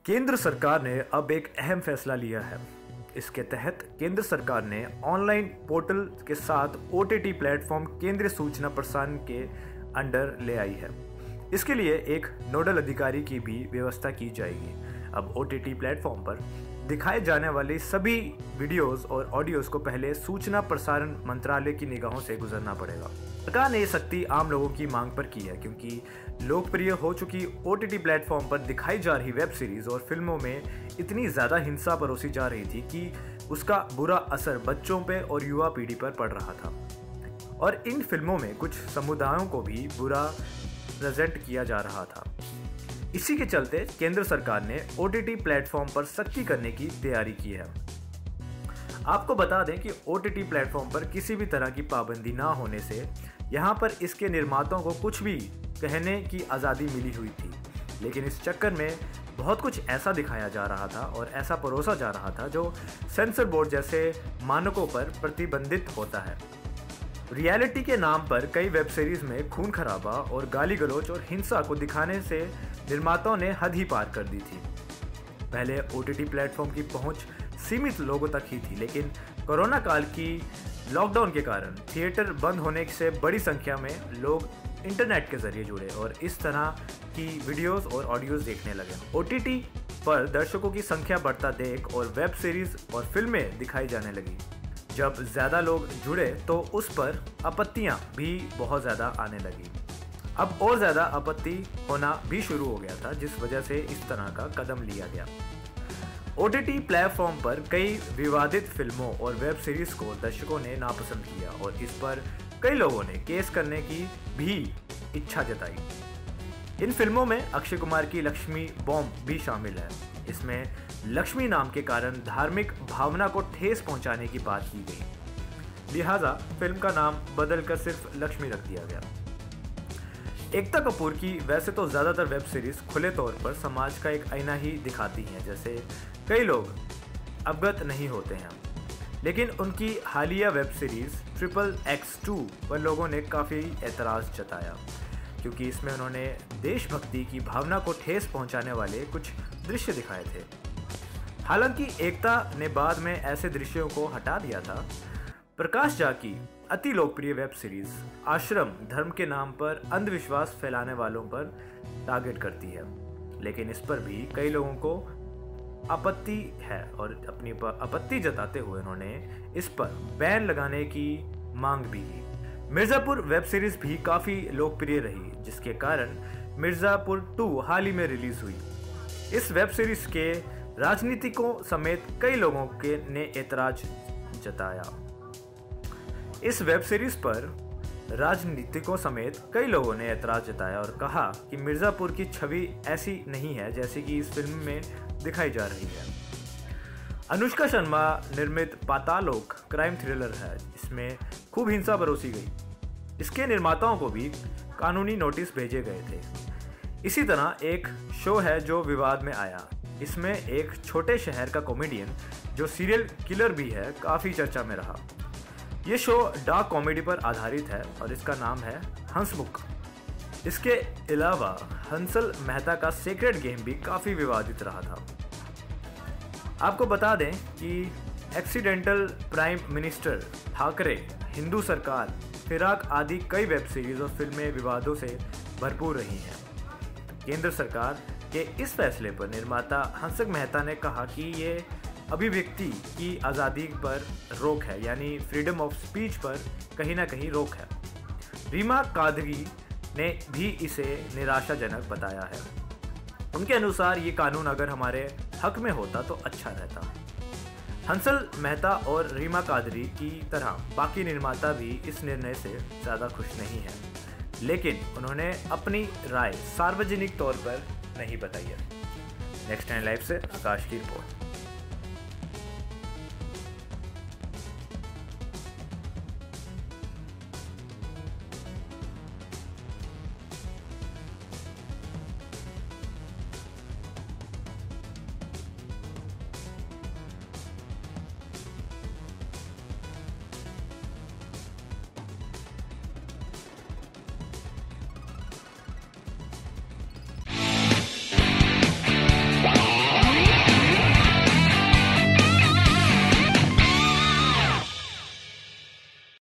केंद्र सरकार ने अब एक अहम फैसला लिया है। इसके तहत केंद्र सरकार ने ऑनलाइन पोर्टल के साथ ओटीटी प्लेटफॉर्म केंद्रीय सूचना प्रसारण के अंडर ले आई है। इसके लिए एक नोडल अधिकारी की भी व्यवस्था की जाएगी। अब ओटीटी प्लेटफॉर्म पर दिखाए जाने वाली सभी वीडियोस और ऑडियोज को पहले सूचना प्रसारण मंत्रालय की निगाहों से गुजरना पड़ेगा। सरकार ने ये सख्ती आम लोगों की मांग पर की है, क्योंकि लोकप्रिय हो चुकी ओटीटी प्लेटफॉर्म पर दिखाई जा रही वेब सीरीज और फिल्मों में इतनी ज़्यादा हिंसा परोसी जा रही थी कि उसका बुरा असर बच्चों पे और युवा पीढ़ी पर पड़ रहा था। और इन फिल्मों में कुछ समुदायों को भी बुरा प्रेजेंट किया जा रहा था। इसी के चलते केंद्र सरकार ने ओटीटी प्लेटफॉर्म पर सख्ती करने की तैयारी की है। आपको बता दें कि ओटीटी प्लेटफॉर्म पर किसी भी तरह की पाबंदी ना होने से यहाँ पर इसके निर्माताओं को कुछ भी कहने की आज़ादी मिली हुई थी, लेकिन इस चक्कर में बहुत कुछ ऐसा दिखाया जा रहा था और ऐसा परोसा जा रहा था जो सेंसर बोर्ड जैसे मानकों पर प्रतिबंधित होता है। रियलिटी के नाम पर कई वेब सीरीज में खून खराबा और गाली गलौज और हिंसा को दिखाने से निर्माताओं ने हद ही पार कर दी थी। पहले ओटीटी प्लेटफॉर्म की पहुंच सीमित लोगों तक ही थी, लेकिन कोरोना काल की लॉकडाउन के कारण थिएटर बंद होने से बड़ी संख्या में लोग इंटरनेट के जरिए जुड़े और इस तरह की वीडियोस और ऑडियोज देखने लगे। ओटीटी पर दर्शकों की संख्या बढ़ता देख और वेब सीरीज और फिल्में दिखाई जाने लगी। जब ज़्यादा लोग जुड़े तो उस पर आपत्तियां भी बहुत ज़्यादा आने लगी। अब और ज़्यादा आपत्ति होना भी शुरू हो गया था, जिस वजह से इस तरह का कदम लिया गया। ओटीटी प्लेटफॉर्म पर कई विवादित फिल्मों और वेब सीरीज को दर्शकों ने नापसंद किया और इस पर कई लोगों ने केस करने की भी इच्छा जताई। इन फिल्मों में अक्षय कुमार की लक्ष्मी बॉम्ब भी शामिल है। इसमें लक्ष्मी नाम के कारण धार्मिक भावना को ठेस पहुंचाने की बात की गई, लिहाजा फिल्म का नाम बदलकर सिर्फ लक्ष्मी रख दिया गया। एकता कपूर की वैसे तो ज़्यादातर वेब सीरीज खुले तौर पर समाज का एक आईना ही दिखाती हैं, जैसे कई लोग अवगत नहीं होते हैं, लेकिन उनकी हालिया वेब सीरीज XXX2 पर लोगों ने काफ़ी एतराज़ जताया, क्योंकि इसमें उन्होंने देशभक्ति की भावना को ठेस पहुंचाने वाले कुछ दृश्य दिखाए थे। हालांकि एकता ने बाद में ऐसे दृश्यों को हटा दिया था। प्रकाश झा की अति लोकप्रिय वेब सीरीज आश्रम धर्म के नाम पर अंधविश्वास फैलाने वालों पर टारगेट करती है, लेकिन इस पर भी कई लोगों को आपत्ति है और अपनी आपत्ति जताते हुए उन्होंने इस पर बैन लगाने की मांग भी की। मिर्ज़ापुर वेब सीरीज भी काफ़ी लोकप्रिय रही, जिसके कारण मिर्ज़ापुर 2 हाल ही में रिलीज हुई। इस वेब सीरीज के राजनीतिकों समेत कई लोगों ने एतराज जताया। इस वेब सीरीज पर राजनीतिकों समेत कई लोगों ने एतराज जताया और कहा कि मिर्ज़ापुर की छवि ऐसी नहीं है जैसी कि इस फिल्म में दिखाई जा रही है। अनुष्का शर्मा निर्मित पातालोक क्राइम थ्रिलर है, जिसमें खूब हिंसा परोसी गई। इसके निर्माताओं को भी कानूनी नोटिस भेजे गए थे। इसी तरह एक शो है जो विवाद में आया। इसमें एक छोटे शहर का कॉमेडियन जो सीरियल किलर भी है काफ़ी चर्चा में रहा। ये शो डार्क कॉमेडी पर आधारित है और इसका नाम है हंसमुख। इसके अलावा हंसल मेहता का सेक्रेड गेम भी काफ़ी विवादित रहा था। आपको बता दें कि accidental prime minister, Thackeray, Hindu सरकार, फिराक आदि कई वेब सीरीज और फिल्में विवादों से भरपूर रही हैं। केंद्र सरकार के इस फैसले पर निर्माता हंसक मेहता ने कहा कि ये अभिव्यक्ति की आज़ादी पर रोक है, यानी फ्रीडम ऑफ स्पीच पर कहीं ना कहीं रोक है। रीमा कादरी ने भी इसे निराशाजनक बताया है। उनके अनुसार ये कानून अगर हमारे हक में होता तो अच्छा रहता। हंसल मेहता और रीमा कादरी की तरह बाकी निर्माता भी इस निर्णय से ज़्यादा खुश नहीं हैं, लेकिन उन्होंने अपनी राय सार्वजनिक तौर पर नहीं बताई है। नेक्स्ट टाइम लाइव से आकाश की रिपोर्ट।